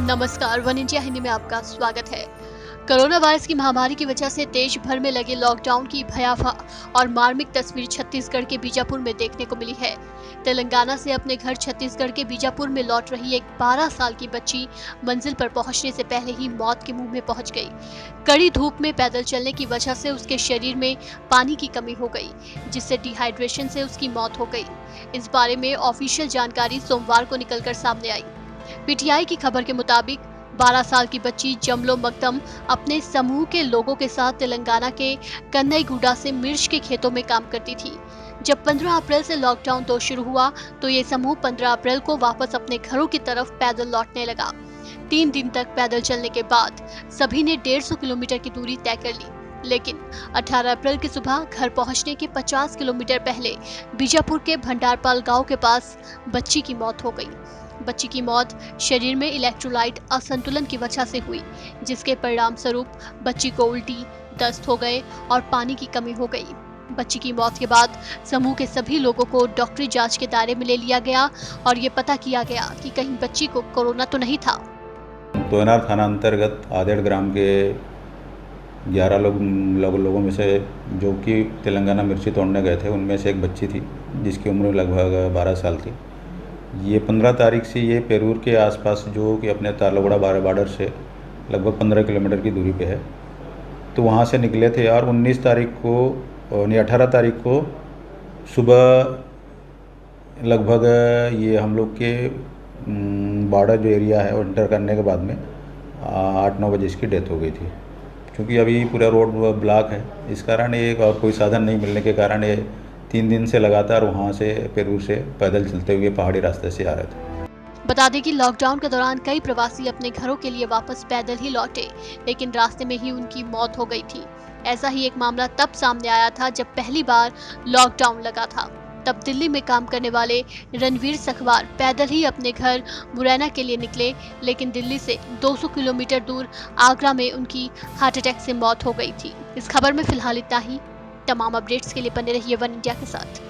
नमस्कार, one India Hindi में आपका स्वागत है। कोरोना वायरस की महामारी की वजह से देश भर में लगे लॉकडाउन की भयावह और मार्मिक तस्वीर छत्तीसगढ़ के बीजापुर में देखने को मिली है। तेलंगाना से अपने घर छत्तीसगढ़ के बीजापुर में लौट रही एक 12 साल की बच्ची मंजिल पर पहुंचने से पहले ही मौत के मुंह में पहुंच गई। कड़ी धूप में पैदल चलने की वजह से उसके शरीर में पानी की कमी हो गई, जिससे डिहाइड्रेशन से उसकी मौत हो गई। इस बारे में ऑफिशियल जानकारी सोमवार को निकलकर सामने आई। पीटीआई की खबर के मुताबिक 12 साल की बच्ची जमलो मकदम अपने समूह के लोगों के साथ तेलंगाना के कन्नईगुडा से मिर्च के खेतों में काम करती थी। जब 15 अप्रैल से लॉकडाउन 2 शुरू हुआ तो ये समूह 15 अप्रैल को वापस अपने घरों की तरफ पैदल लौटने लगा। 3 दिन तक पैदल चलने के बाद सभी ने 150 किलोमीटर की दूरी तय कर ली, लेकिन 18 अप्रैल की सुबह घर पहुंचने के 50 किलोमीटर पहले बीजापुर के भंडारपाल गांव के पास बच्ची की मौत हो गई। बच्ची की मौत शरीर में इलेक्ट्रोलाइट असंतुलन की वजह से हुई, जिसके परिणाम स्वरूप बच्ची को उल्टी, दस्त हो गए और पानी की कमी हो गई। बच्ची की मौत के बाद समूह के सभी लोगों को डॉक्टरी जांच के दायरे में ले लिया गया और ये पता किया गया कि कहीं बच्ची को कोरोना तो नहीं था। तोयनार थाना अंतर्गत आदेड़ ग्राम के 11 लोगों में से जो कि तेलंगाना मिर्ची तोड़ने गए थे, उनमें से एक बच्ची थी जिसकी उम्र लगभग 12 साल थी। ये 15 तारीख से ये पेरूर के आसपास जो कि अपने तालोगड़ा बॉर्डर से लगभग 15 किलोमीटर की दूरी पे है, तो वहाँ से निकले थे और 19 तारीख को यानी 18 तारीख को सुबह लगभग ये हम लोग के बॉर्डर जो एरिया है वो इंटर करने के बाद में 8-9 बजे इसकी डेथ हो गई थी। क्योंकि अभी पूरा रोड ब्लॉक है, इस कारण एक और कोई साधन नहीं मिलने के कारण ये 3 दिन से लगातार वहाँ से पेरूर से पैदल चलते हुए पहाड़ी रास्ते से आ रहे थे। बता दें कि लॉकडाउन के दौरान कई प्रवासी अपने घरों के लिए वापस पैदल ही लौटे, लेकिन रास्ते में ही उनकी मौत हो गई थी। ऐसा ही एक मामला तब सामने आया था जब पहली बार लॉकडाउन लगा था। तब दिल्ली में काम करने वाले रणवीर सखवार पैदल ही अपने घर मुरैना के लिए निकले, लेकिन दिल्ली से 200 किलोमीटर दूर आगरा में उनकी हार्ट अटैक से मौत हो गई थी। इस खबर में फिलहाल इतना ही। तमाम अपडेट्स के लिए बने रहिए वन इंडिया के साथ।